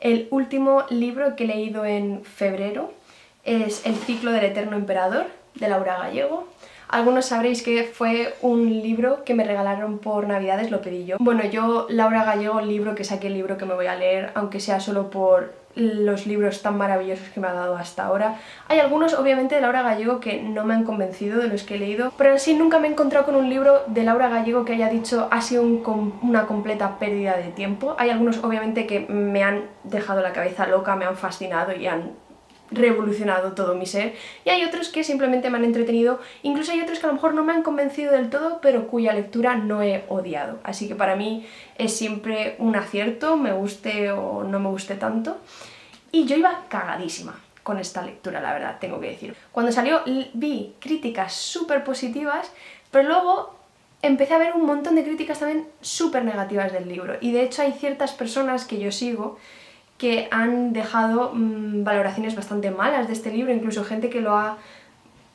El último libro que he leído en febrero es El ciclo del eterno emperador, de Laura Gallego. Algunos sabréis que fue un libro que me regalaron por Navidades, lo pedí yo. Bueno, yo, Laura Gallego, el libro que saqué, el libro que me voy a leer, aunque sea solo por los libros tan maravillosos que me ha dado hasta ahora. Hay algunos, obviamente, de Laura Gallego que no me han convencido de los que he leído, pero así nunca me he encontrado con un libro de Laura Gallego que haya dicho ha sido una completa pérdida de tiempo. Hay algunos, obviamente, que me han dejado la cabeza loca, me han fascinado y han revolucionado todo mi ser, y hay otros que simplemente me han entretenido, incluso hay otros que a lo mejor no me han convencido del todo, pero cuya lectura no he odiado, así que para mí es siempre un acierto, me guste o no me guste tanto, y yo iba cagadísima con esta lectura, la verdad, tengo que decir. Cuando salió vi críticas súper positivas, pero luego empecé a ver un montón de críticas también súper negativas del libro, y de hecho hay ciertas personas que yo sigo que han dejado valoraciones bastante malas de este libro, incluso gente que lo ha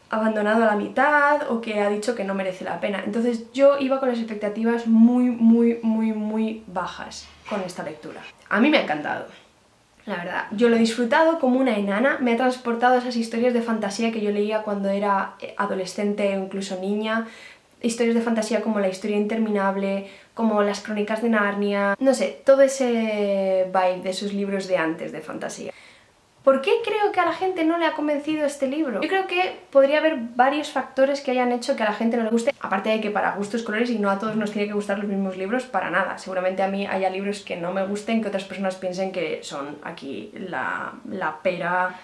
abandonado a la mitad o que ha dicho que no merece la pena. Entonces yo iba con las expectativas muy bajas con esta lectura. A mí me ha encantado, la verdad. Yo lo he disfrutado como una enana, me ha transportado a esas historias de fantasía que yo leía cuando era adolescente o incluso niña, historias de fantasía como La historia interminable, como Las crónicas de Narnia, no sé, todo ese vibe de esos libros de antes de fantasía. ¿Por qué creo que a la gente no le ha convencido este libro? Yo creo que podría haber varios factores que hayan hecho que a la gente no le guste, aparte de que para gustos colores y no a todos nos tiene que gustar los mismos libros, para nada. Seguramente a mí haya libros que no me gusten, que otras personas piensen que son aquí la pera,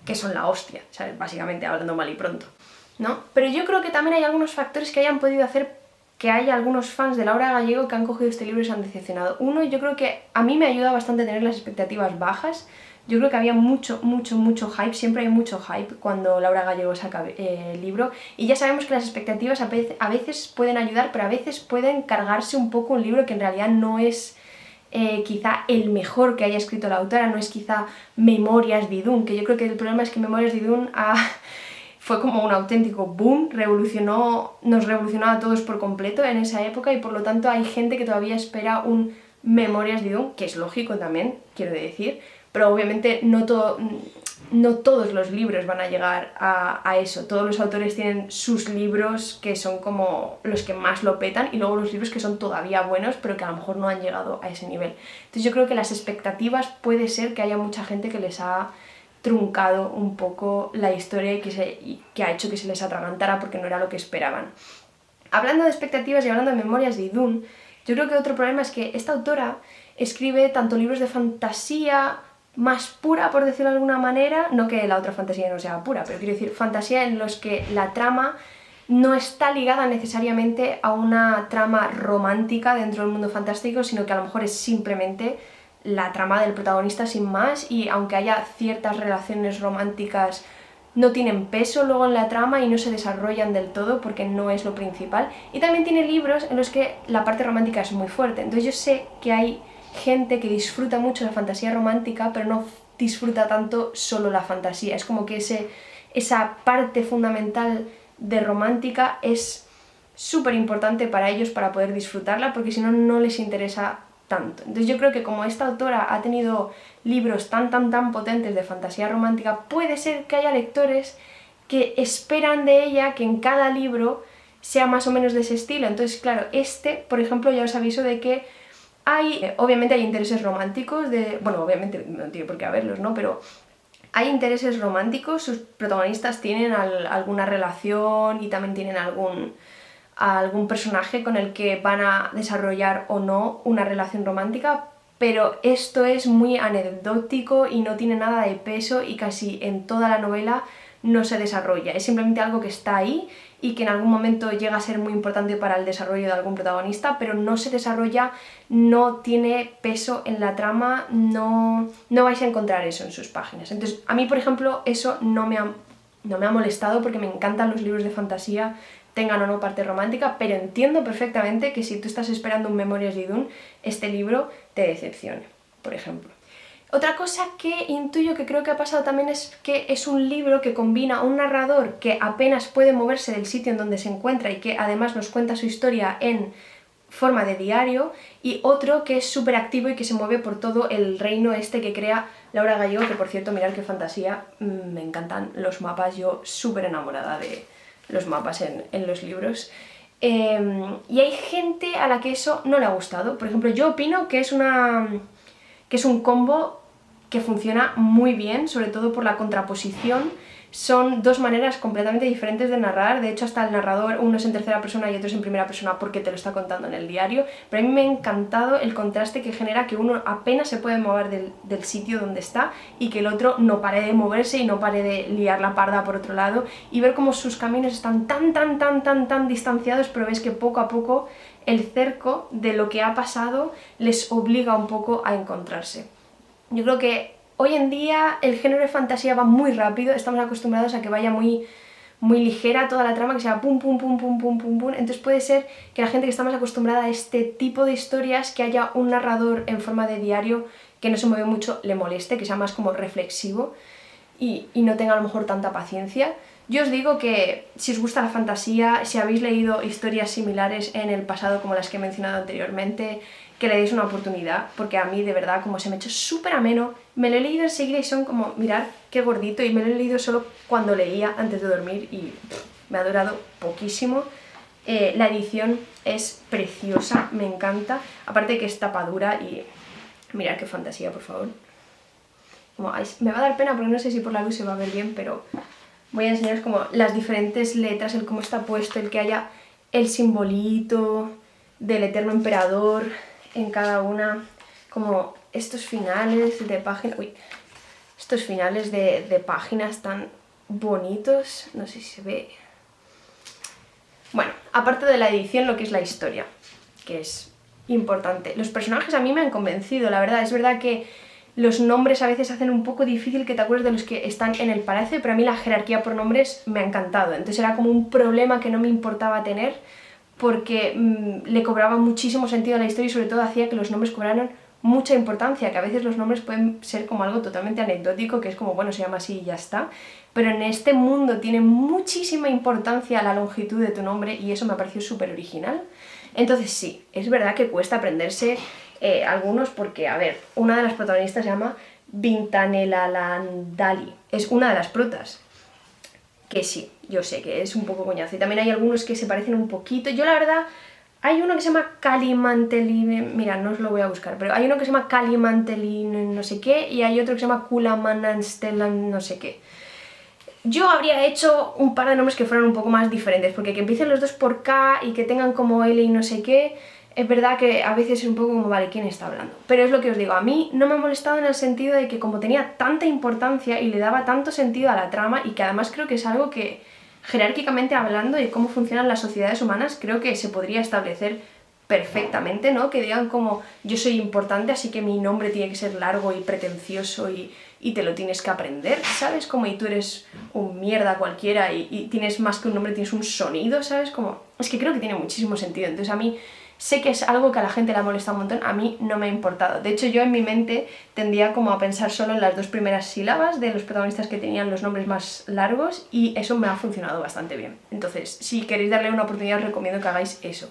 que son la hostia, ¿sabes? Básicamente, hablando mal y pronto, ¿no? Pero yo creo que también hay algunos factores que hayan podido hacer que haya algunos fans de Laura Gallego que han cogido este libro y se han decepcionado. Uno, yo creo que a mí me ayuda bastante a tener las expectativas bajas. Yo creo que había mucho hype, siempre hay mucho hype cuando Laura Gallego saca el libro, y ya sabemos que las expectativas a veces pueden ayudar, pero a veces pueden cargarse un poco un libro que en realidad no es quizá el mejor que haya escrito la autora, no es quizá Memorias de Idún, que yo creo que el problema es que Memorias de Idún fue como un auténtico boom, nos revolucionó a todos por completo en esa época, y por lo tanto hay gente que todavía espera un Memorias de Idún, que es lógico también, quiero decir, pero obviamente no todos los libros van a llegar a eso. Todos los autores tienen sus libros que son como los que más lo petan, y luego los libros que son todavía buenos pero que a lo mejor no han llegado a ese nivel. Entonces yo creo que las expectativas, puede ser que haya mucha gente que les ha truncado un poco la historia y que ha hecho que se les atragantara porque no era lo que esperaban. Hablando de expectativas y hablando de Memorias de Idún, yo creo que otro problema es que esta autora escribe tanto libros de fantasía más pura, por decirlo de alguna manera, no que la otra fantasía no sea pura, pero quiero decir fantasía en los que la trama no está ligada necesariamente a una trama romántica dentro del mundo fantástico, sino que a lo mejor es simplemente la trama del protagonista sin más, y aunque haya ciertas relaciones románticas no tienen peso luego en la trama y no se desarrollan del todo porque no es lo principal. Y también tiene libros en los que la parte romántica es muy fuerte. Entonces yo sé que hay gente que disfruta mucho la fantasía romántica, pero no disfruta tanto solo la fantasía. Es como que esa parte fundamental de romántica es súper importante para ellos para poder disfrutarla, porque si no, no les interesa tanto. Entonces yo creo que como esta autora ha tenido libros tan potentes de fantasía romántica, puede ser que haya lectores que esperan de ella que en cada libro sea más o menos de ese estilo. Entonces, claro, por ejemplo, ya os aviso de que obviamente hay intereses románticos, bueno, obviamente no tiene por qué haberlos, ¿no? Pero hay intereses románticos, sus protagonistas tienen alguna relación y también tienen algún personaje con el que van a desarrollar o no una relación romántica, pero esto es muy anecdótico y no tiene nada de peso, y casi en toda la novela no se desarrolla. Es simplemente algo que está ahí y que en algún momento llega a ser muy importante para el desarrollo de algún protagonista, pero no se desarrolla, no tiene peso en la trama, no vais a encontrar eso en sus páginas. Entonces, a mí, por ejemplo, eso no me ha molestado, porque me encantan los libros de fantasía, tengan o no parte romántica, pero entiendo perfectamente que si tú estás esperando un Memorias de Idún, este libro te decepcione, por ejemplo. Otra cosa que intuyo que creo que ha pasado también es que es un libro que combina un narrador que apenas puede moverse del sitio en donde se encuentra y que además nos cuenta su historia en forma de diario, y otro que es súper activo y que se mueve por todo el reino este que crea Laura Gallego, que por cierto, mirad qué fantasía, me encantan los mapas, yo súper enamorada de los mapas en los libros. Y hay gente a la que eso no le ha gustado. Por ejemplo, yo opino que es un combo que funciona muy bien, sobre todo por la contraposición. Son dos maneras completamente diferentes de narrar, de hecho hasta el narrador, uno es en tercera persona y otro es en primera persona porque te lo está contando en el diario, pero a mí me ha encantado el contraste que genera que uno apenas se puede mover del sitio donde está y que el otro no pare de moverse y no pare de liar la parda por otro lado, y ver cómo sus caminos están tan distanciados, pero ves que poco a poco el cerco de lo que ha pasado les obliga un poco a encontrarse. Yo creo que hoy en día el género de fantasía va muy rápido, estamos acostumbrados a que vaya muy ligera toda la trama, que sea pum pum pum pum pum pum pum, entonces puede ser que la gente que está más acostumbrada a este tipo de historias, que haya un narrador en forma de diario que no se mueve mucho, le moleste, que sea más como reflexivo y no tenga a lo mejor tanta paciencia. Yo os digo que si os gusta la fantasía, si habéis leído historias similares en el pasado como las que he mencionado anteriormente, que le deis una oportunidad, porque a mí de verdad como se me ha hecho súper ameno, me lo he leído enseguida y son como, mirad qué gordito, y me lo he leído solo cuando leía antes de dormir y me ha durado poquísimo. La edición es preciosa, me encanta, aparte que es tapadura y mirad qué fantasía, por favor. Como, me va a dar pena porque no sé si por la luz se va a ver bien, pero voy a enseñaros como las diferentes letras, el cómo está puesto, el que haya el simbolito del eterno emperador en cada una, como estos finales de página, estos finales de páginas tan bonitos, no sé si se ve. Bueno, aparte de la edición, lo que es la historia, que es importante. Los personajes a mí me han convencido, la verdad, es verdad que los nombres a veces hacen un poco difícil que te acuerdes de los que están en el palacio, pero a mí la jerarquía por nombres me ha encantado, entonces era como un problema que no me importaba tener, porque le cobraba muchísimo sentido a la historia y sobre todo hacía que los nombres cobraran mucha importancia, que a veces los nombres pueden ser como algo totalmente anecdótico, que es como, bueno, se llama así y ya está, pero en este mundo tiene muchísima importancia la longitud de tu nombre y eso me ha parecido súper original. Entonces sí, es verdad que cuesta aprenderse algunos porque, a ver, una de las protagonistas se llama Vintanelalandali, es una de las protas. Que sí, yo sé que es un poco coñazo. Y también hay algunos que se parecen un poquito. Yo la verdad, hay uno que se llama Kalimanteline, mira, no os lo voy a buscar, pero hay uno que se llama Kalimanteline no sé qué, y hay otro que se llama Kulamananstelan no sé qué. Yo habría hecho un par de nombres que fueran un poco más diferentes, porque que empiecen los dos por K y que tengan como L y no sé qué, es verdad que a veces es un poco como, vale, ¿quién está hablando? Pero es lo que os digo, a mí no me ha molestado en el sentido de que como tenía tanta importancia y le daba tanto sentido a la trama, y que además creo que es algo que, jerárquicamente hablando de cómo funcionan las sociedades humanas, creo que se podría establecer perfectamente, ¿no? Que digan como, yo soy importante, así que mi nombre tiene que ser largo y pretencioso y te lo tienes que aprender, ¿sabes? Como, y tú eres un mierda cualquiera y tienes más que un nombre, tienes un sonido, ¿sabes? Como, es que creo que tiene muchísimo sentido, entonces a mí sé que es algo que a la gente le ha molestado un montón, a mí no me ha importado. De hecho, yo en mi mente tendía como a pensar solo en las dos primeras sílabas de los protagonistas que tenían los nombres más largos y eso me ha funcionado bastante bien. Entonces, si queréis darle una oportunidad, os recomiendo que hagáis eso.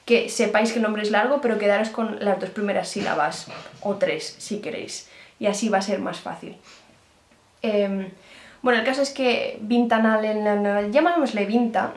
Que sepáis que el nombre es largo, pero quedaros con las dos primeras sílabas, o tres, si queréis. Y así va a ser más fácil. Bueno, el caso es que llamémosle Vinta.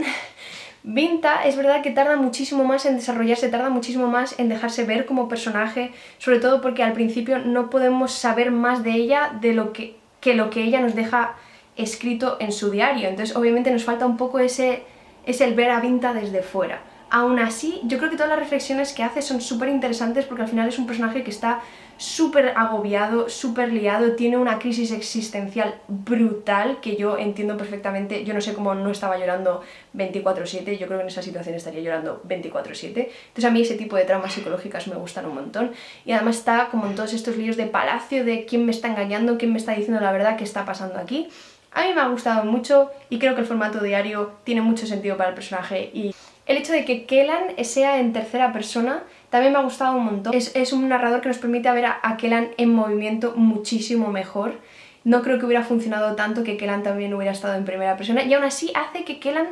Vinta es verdad que tarda muchísimo más en desarrollarse, tarda muchísimo más en dejarse ver como personaje, sobre todo porque al principio no podemos saber más de ella de lo que ella nos deja escrito en su diario, entonces obviamente nos falta un poco el ver a Vinta desde fuera. Aún así, yo creo que todas las reflexiones que hace son súper interesantes porque al final es un personaje que está súper agobiado, súper liado, tiene una crisis existencial brutal que yo entiendo perfectamente. Yo no sé cómo no estaba llorando 24/7, yo creo que en esa situación estaría llorando 24/7. Entonces a mí ese tipo de tramas psicológicas me gustan un montón y además está como en todos estos líos de palacio de quién me está engañando, quién me está diciendo la verdad, qué está pasando aquí. A mí me ha gustado mucho y creo que el formato diario tiene mucho sentido para el personaje y el hecho de que Kellan sea en tercera persona también me ha gustado un montón. Es un narrador que nos permite ver a Kellan en movimiento muchísimo mejor. No creo que hubiera funcionado tanto que Kellan también hubiera estado en primera persona y aún así hace que Kellan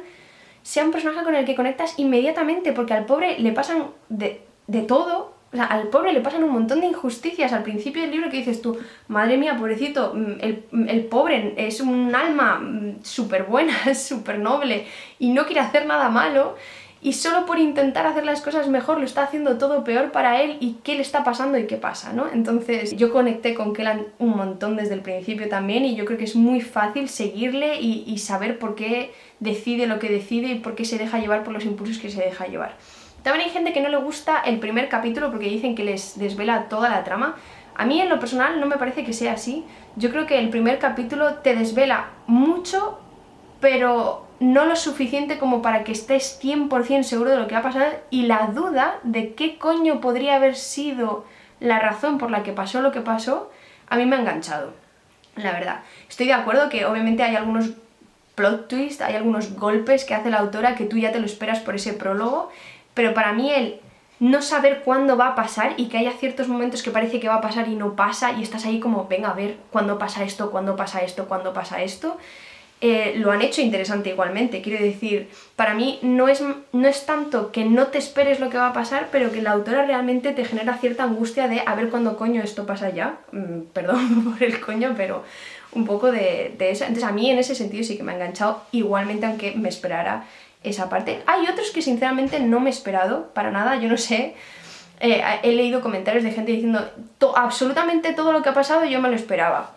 sea un personaje con el que conectas inmediatamente, porque al pobre le pasan de todo. O sea, al pobre le pasan un montón de injusticias al principio del libro que dices tú, madre mía, pobrecito, el pobre es un alma súper buena, súper noble y no quiere hacer nada malo y solo por intentar hacer las cosas mejor lo está haciendo todo peor para él y qué le está pasando y qué pasa, ¿no? Entonces yo conecté con Kellan un montón desde el principio también y yo creo que es muy fácil seguirle y saber por qué decide lo que decide y por qué se deja llevar por los impulsos que se deja llevar. También hay gente que no le gusta el primer capítulo porque dicen que les desvela toda la trama. A mí en lo personal no me parece que sea así. Yo creo que el primer capítulo te desvela mucho, pero no lo suficiente como para que estés 100% seguro de lo que va a pasar, y la duda de qué coño podría haber sido la razón por la que pasó lo que pasó, a mí me ha enganchado, la verdad. Estoy de acuerdo que obviamente hay algunos plot twists, hay algunos golpes que hace la autora que tú ya te lo esperas por ese prólogo, pero para mí el no saber cuándo va a pasar y que haya ciertos momentos que parece que va a pasar y no pasa y estás ahí como, venga, a ver, ¿cuándo pasa esto? ¿Cuándo pasa esto? ¿Cuándo pasa esto? Lo han hecho interesante igualmente, quiero decir, para mí no es tanto que no te esperes lo que va a pasar, pero que la autora realmente te genera cierta angustia de a ver cuándo coño esto pasa ya, perdón por el coño, pero un poco de eso. Entonces a mí en ese sentido sí que me ha enganchado igualmente, aunque me esperara esa parte. Hay otros que sinceramente no me he esperado para nada, yo no sé. He leído comentarios de gente diciendo absolutamente todo lo que ha pasado yo me lo esperaba.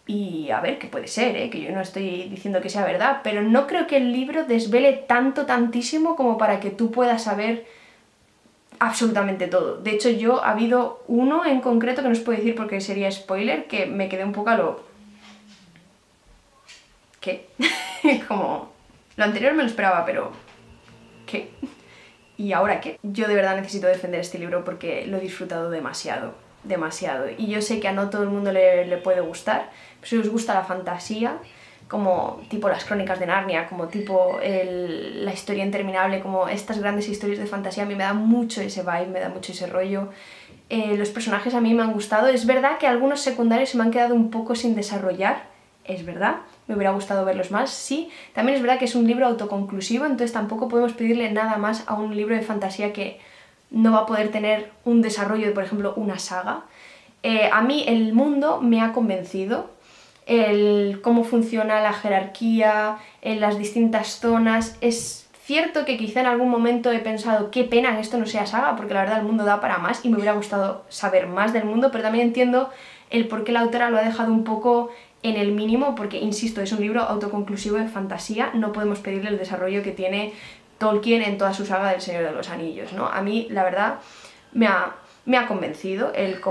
Y a ver, que puede ser, que yo no estoy diciendo que sea verdad, pero no creo que el libro desvele tantísimo como para que tú puedas saber absolutamente todo. De hecho, ha habido uno en concreto que no os puedo decir porque sería spoiler, que me quedé un poco a lo... ¿Qué? Como... Lo anterior me lo esperaba, pero... ¿Qué? ¿Y ahora qué? Yo de verdad necesito defender este libro porque lo he disfrutado demasiado. Y yo sé que a no todo el mundo le puede gustar, pero si os gusta la fantasía, como tipo las crónicas de Narnia, como tipo la historia interminable, como estas grandes historias de fantasía, a mí me da mucho ese vibe, me da mucho ese rollo. Los personajes a mí me han gustado. Es verdad que algunos secundarios se me han quedado un poco sin desarrollar, es verdad, me hubiera gustado verlos más, sí. También es verdad que es un libro autoconclusivo, entonces tampoco podemos pedirle nada más a un libro de fantasía que no va a poder tener un desarrollo de, por ejemplo, una saga. A mí el mundo me ha convencido, cómo funciona la jerarquía en las distintas zonas. Es cierto que quizá en algún momento he pensado qué pena que esto no sea saga, porque la verdad el mundo da para más y me hubiera gustado saber más del mundo, pero también entiendo el por qué la autora lo ha dejado un poco en el mínimo, porque, insisto, es un libro autoconclusivo de fantasía, no podemos pedirle el desarrollo que tiene Tolkien en toda su saga del Señor de los Anillos, ¿no? A mí, la verdad, me ha convencido el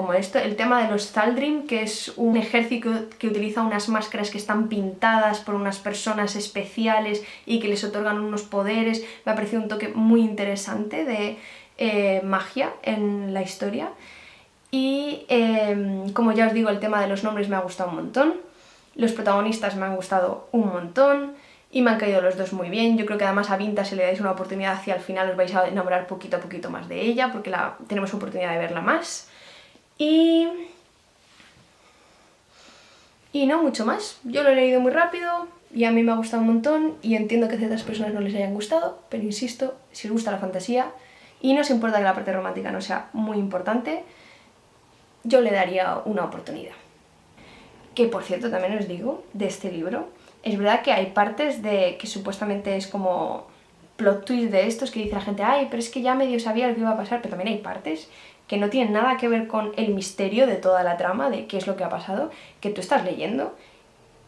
tema de los Thaldrim, que es un ejército que utiliza unas máscaras que están pintadas por unas personas especiales y que les otorgan unos poderes. Me ha parecido un toque muy interesante de magia en la historia. Y como ya os digo, el tema de los nombres me ha gustado un montón. Los protagonistas me han gustado un montón y me han caído los dos muy bien. Yo creo que además a Vinta, si le dais una oportunidad, hacia el final os vais a enamorar poquito a poquito más de ella, porque tenemos oportunidad de verla más. Y no mucho más. Yo lo he leído muy rápido y a mí me ha gustado un montón y entiendo que a ciertas personas no les hayan gustado, pero insisto, si os gusta la fantasía y no os importa que la parte romántica no sea muy importante, yo le daría una oportunidad. Que por cierto, también os digo, de este libro, es verdad que hay partes que supuestamente es como plot twist de estos que dice la gente, ay, pero es que ya medio sabía lo que iba a pasar, pero también hay partes que no tienen nada que ver con el misterio de toda la trama, de qué es lo que ha pasado, que tú estás leyendo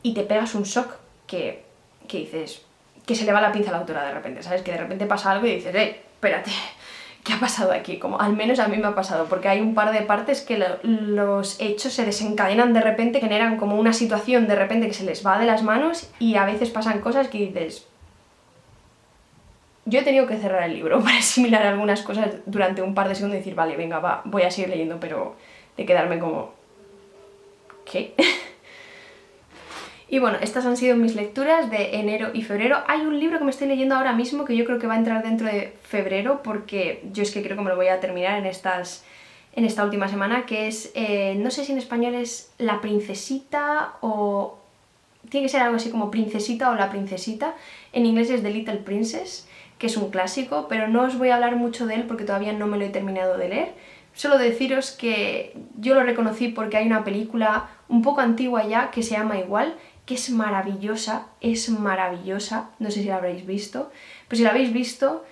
y te pegas un shock que dices, que se le va la pinza a la autora de repente, ¿sabes? Que de repente pasa algo y dices, espérate, ¿qué ha pasado aquí? Como al menos a mí me ha pasado, porque hay un par de partes que los hechos se desencadenan de repente, generan como una situación de repente que se les va de las manos y a veces pasan cosas que dices... Yo he tenido que cerrar el libro para asimilar algunas cosas durante un par de segundos y decir, vale, venga, va, voy a seguir leyendo, pero de quedarme como... ¿Qué? Y bueno, estas han sido mis lecturas de enero y febrero. Hay un libro que me estoy leyendo ahora mismo que yo creo que va a entrar dentro de febrero, porque yo es que creo que me lo voy a terminar en esta última semana, que es, no sé si en español es La Princesita o tiene que ser algo así como Princesita o la Princesita. En inglés es The Little Princess, que es un clásico, pero no os voy a hablar mucho de él porque todavía no me lo he terminado de leer. Solo deciros que yo lo reconocí porque hay una película un poco antigua ya que se llama igual, que es maravillosa, no sé si la habréis visto, pero si la habéis visto,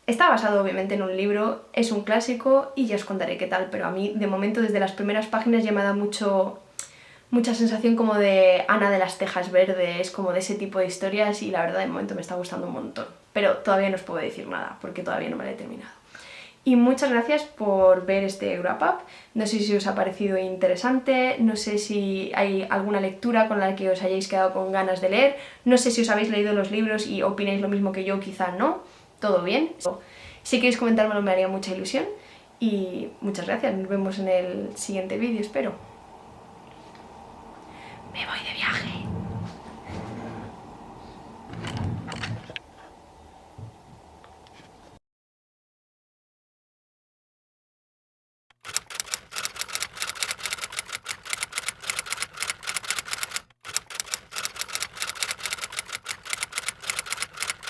está basado obviamente en un libro, es un clásico y ya os contaré qué tal, pero a mí de momento desde las primeras páginas ya me da mucha sensación como de Ana de las Tejas Verdes, como de ese tipo de historias y la verdad de momento me está gustando un montón, pero todavía no os puedo decir nada porque todavía no me la he terminado. Y muchas gracias por ver este wrap up, no sé si os ha parecido interesante, no sé si hay alguna lectura con la que os hayáis quedado con ganas de leer, no sé si os habéis leído los libros y opináis lo mismo que yo, quizá no, todo bien. Si queréis comentármelo me haría mucha ilusión y muchas gracias, nos vemos en el siguiente vídeo, espero. Me voy de viaje.